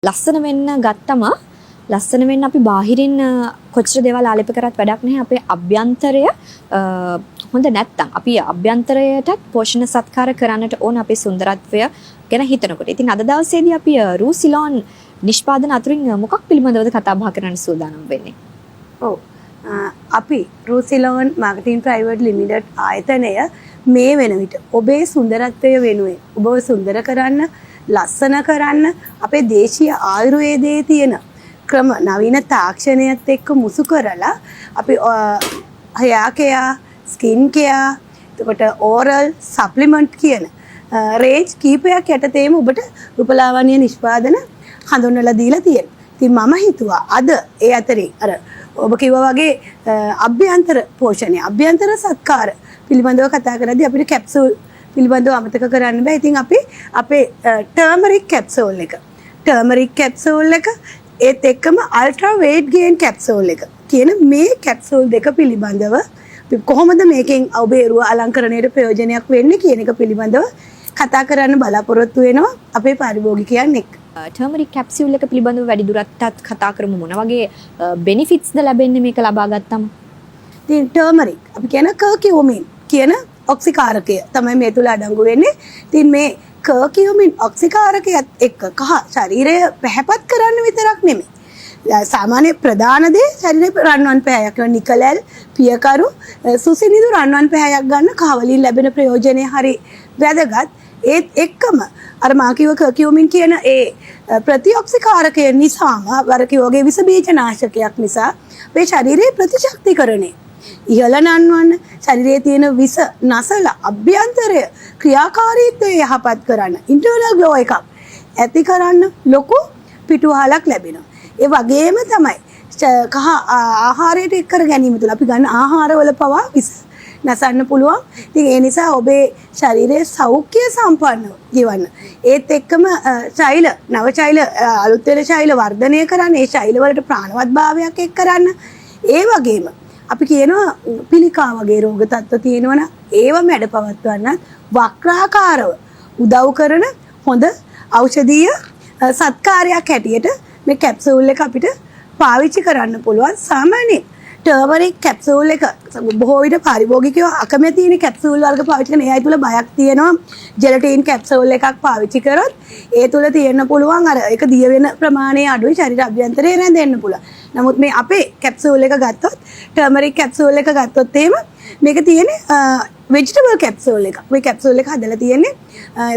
ලස්සන වෙන්න ගත්තම ලස්සන වෙන්න අපි බාහිරින් කොච්චර දේවල් ආලේප කරත් වැඩක් නැහැ. අපේ අභ්‍යන්තරය හොඳ නැත්තම් අපි අභ්‍යන්තරයටත් පෝෂණ සත්කාර කරන්නට ඕන අපේ සුන්දරත්වය ගැන හිතනකොට. ඉතින් අද දවසේදී අපි රූසිලෝන් නිෂ්පාදන අතුරින් මොකක් පිළිබඳවද කතා බහ කරන්න සූදානම් වෙන්නේ? ඔව්. අපි රූසිලෝන් මාකටිං ප්‍රයිවට් ලිමිටඩ් ආයතනය මේ වෙන විට ඔබේ සුන්දරත්වය වෙනුවෙන් ඔබව සුන්දර කරන්න, ලස්සන කරන්න අපේ දේශීය ආයුර්වේදයේ තියෙන ක්‍රම නවීන තාක්ෂණයත් එක්ක මුසු කරලා අපි hair care, skin care, එතකොට oral supplement කියන රේන්ජ් කීපයක් යටතේම ඔබට රූපලාවන්‍ය නිෂ්පාදන හඳුන්වලා දීලා තියෙනවා. ඉතින් මම හිතුවා අද ඒ අතරේ අර ඔබ කිව්වා වගේ අභ්‍යන්තර පෝෂණය, අභ්‍යන්තර සත්කාර පිළිබඳව කතා කරද්දී අපිට කැප්සූල් පිළිබඳව අමතක කරන්න බෑ. ඉතින් අපි අපේ ටර්මරික් කැප්සූල් එක ඒත් එක්කම අල්ට්‍රා වේට් ගේන් කැප්සූල් එක කියන මේ කැප්සූල් දෙක පිළිබඳව කොහොමද මේකෙන් ඔබේ රුව අලංකරණයට ප්‍රයෝජනයක් වෙන්නේ කියන එක පිළිබඳව කතා කරන්න බලාපොරොත්තු වෙනවා අපේ පරිභෝගිකයන් එක්ක. ටර්මරික් කැප්සියුල් එක පිළිබඳව වැඩි දුරටත් කතා කරමු. මොන වගේ බෙනිෆිට්ස්ද ලැබෙන්නේ මේක ලබා ගත්තම? ඉතින් ටර්මරික් අපි කියන කර්කියුමින් කියන ඔක්සිකාරකය තමයි මේ තුල අඩංගු වෙන්නේ. ඉතින් මේ කර්කියුමින් ඔක්සිකාරකයත් එක්ක කහ ශරීරය පැහැපත් කරන්න විතරක් නෙමෙයි. සාමාන්‍ය ප්‍රධාන දේ ශරීරේ රන්වන් පැහැයක් වෙන නිකලල්, පියකරු, සුසිනිදු රන්වන් පැහැයක් ගන්න කහ වලින් ලැබෙන ප්‍රයෝජනේ හරි වැදගත්. ඒත් එක්කම අර මා කිව්ව කර්කියුමින් කියන ඒ ප්‍රතිඔක්සිකාරකය නිසාම අර කිව්වගේ විස බීජ නාශකයක් නිසා මේ ශරීරයේ ප්‍රතිශක්තිකරණය ඉහළ නන්වන්න, ශරීරයේ තියෙන විස නැසලා අභ්‍යන්තරය ක්‍රියාකාරීත්වය යහපත් කරන්න, ඉන්ටර්නල් ග්ලෝ එකක් ඇති කරන්න ලොකු පිටුවහලක් ලැබෙනවා. ඒ වගේම තමයි කහ ආහාරයට එක් කර ගැනීම තුළ අපි ගන්න ආහාරවල පවා විස නැසන්න පුළුවන්. ඉතින් ඒ නිසා ඔබේ ශරීරයේ සෞඛ්‍ය සම්පන්නව ජීවන්න. ඒත් එක්කම ශෛල, නව ශෛල, අලුත් වෙන ශෛල වර්ධනය කරන්න, ඒ ශෛල වලට ප්‍රාණවත් භාවයක් එක් කරන්න. ඒ වගේම අපි කියනවා පිළිකා වගේ රෝග තත්ත්ව තියෙනවනම් ඒව මැඩ පවත්වන්නත් වක්‍රාකාරව උදව් කරන හොඳ ඖෂධීය සත්කාරයක් හැටියට මේ කැප්සූල් එක අපිට පාවිච්චි කරන්න පුළුවන්. සාමාන්‍යයෙන් ටර්මරික් කැප්සූල් එක බොහෝ විට පරිභෝගිකයෝ අකමැති වෙන කැප්සූල් වර්ග පාවිච්චි කරන ඒයි තුල බයක් තියෙනවා. ජෙලටින් කැප්සූල් එකක් පාවිච්චි කරොත් ඒ තුල තියෙන්න පුළුවන් අර ඒක දිය වෙන ප්‍රමාණය අඩුයි, ශරීර අභ්‍යන්තරේ රැඳෙන්න පුළුවන්. නමුත් මේ අපේ කැප්සූල් එක ගත්තොත්, ටර්මරික් කැප්සූල් එක ගත්තොත් එහෙම මේක තියෙන්නේ වෙජිටබල් කැප්සූල් එක. මේ කැප්සූල් එක හදලා තියෙන්නේ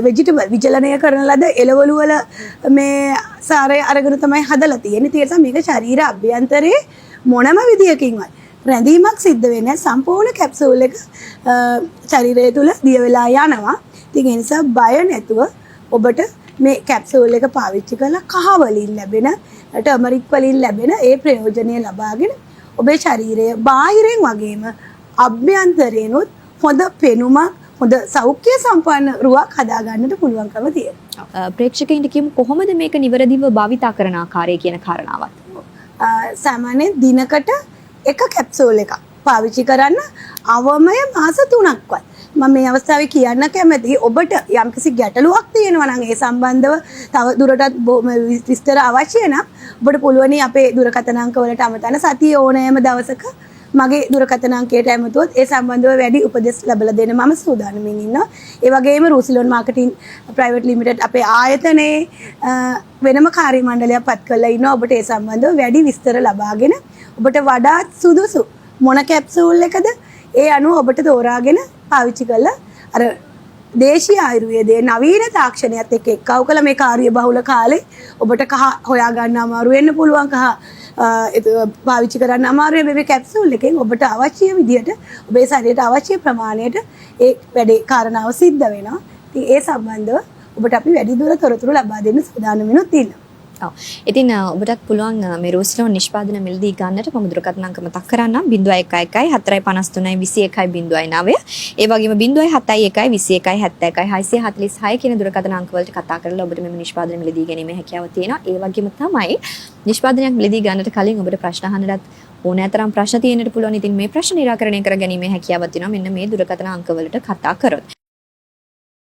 වෙජිටබල් විචලනය කරන ලද එළවලු වල මේ සාරය අරගෙන තමයි හදලා තියෙන්නේ. ඒ නිසා මේක ශරීර අභ්‍යන්තරේ මොනම විදියකින්වත් රැඳීමක් සිද්ධ වෙන්නේ නැහැ. සම්පූර්ණ කැප්සූල් එක ශරීරය තුල දිය වෙලා යනවා. ඉතින් ඒ නිසා බය නැතුව ඔබට මේ කැප්සූල් එක පාවිච්චි කරලා කහ වලින් ලැබෙන, ටර්මරික් වලින් ලැබෙන ඒ ප්‍රයෝජනය ලබාගෙන ඔබේ ශරීරය බාහිරින් වගේම අභ්‍යන්තරේනොත් හොඳ පෙනුමක්, හොඳ සෞඛ්‍ය සම්පන්න රුවක් හදා ගන්නට පුළුවන්කම තියෙනවා. ප්‍රේක්ෂකයින්ට කියමු කොහොමද මේක නිවැරදිව භාවිතා කරන ආකාරය කියන කාරණාවත්. සාමාන්‍යයෙන් දිනකට එක කැප්සූල් එකක් පාවිච්චි කරන්න අවමය මාස 3ක්වත්. මම මේ අවස්ථාවේ කියන්න කැමතියි ඔබට යම්කිසි ගැටලුවක් තියෙනවා නම් ඒ සම්බන්ධව තව දුරටත් විස්තර අවශ්‍ය නම් ඔබට පුළුවන් අපේ දුරකථන අංක වලට අමතන සතියේ ඕනෑම දවසක මගේ දුරකථන අංකයට ඇමතුවොත් ඒ සම්බන්ධව වැඩි උපදෙස් ලැබලා දෙන්න මම සූදානම්ින් ඉන්නවා. ඒ වගේම රූසිලෝන් මාකටිං ප්‍රයිවට් ලිමිටඩ් අපේ ආයතනයේ වෙනම කාර්ය මණ්ඩලයක් පත් කරලා ඉන්නවා. ඔබට ඒ සම්බන්ධව වැඩි විස්තර ලබාගෙන ඔබට වඩාත් සුදුසු මොන කැප්සූල් එකද ඒ අනුව ඔබට තෝරාගෙන පාවිච්චි කරලා අර දේශීය ආයුර්වේදයේ නවීන තාක්ෂණයත් එක්ක එක්කව කළ මේ කාර්ය බහුල කාලේ ඔබට කහ හොයා ගන්න අමාරු වෙන්න පුළුවන්. කහ පාවිච්චි කරන්න අමාරුයි. මේ කැප්සූල් එකෙන් ඔබට අවශ්‍ය විදියට ඔබේ ශරීරයට අවශ්‍ය ප්‍රමාණයට ඒ වැඩේ කාරණාව සිද්ධ වෙනවා. ඉතින් ඒ සම්බන්ධව ඔබට අපි වැඩි දුර තොරතුරු ලබා දෙන්න සූදානම් වෙනුත් ඉන්නවා. ඔව්. ඉතින් ඔබටත් පුළුවන් මේ රූසිලෝන් නිෂ්පාදන මිලදී ගන්නට මම දුරකථන අංක මතක් කරන්නම් 0111 453 21 09. ඒ වගේම 071 21 71 646 කියන දුරකථන අංක වලට කතා කරලා ඔබට මේ නිෂ්පාදන මිලදී ගැනීමේ හැකියාව තියෙනවා. ඒ වගේම තමයි නිෂ්පාදනයක් මිලදී ගන්නට කලින් ඔබට ප්‍රශ්න අහන්නත් ඕනෑතරම් ප්‍රශ්න තියෙන්නට පුළුවන්. ඉතින් මේ ප්‍රශ්න निराකරණය කර ගැනීමේ හැකියාව තියෙනවා මෙන්න මේ දුරකථන අංක වලට කතා කරොත්.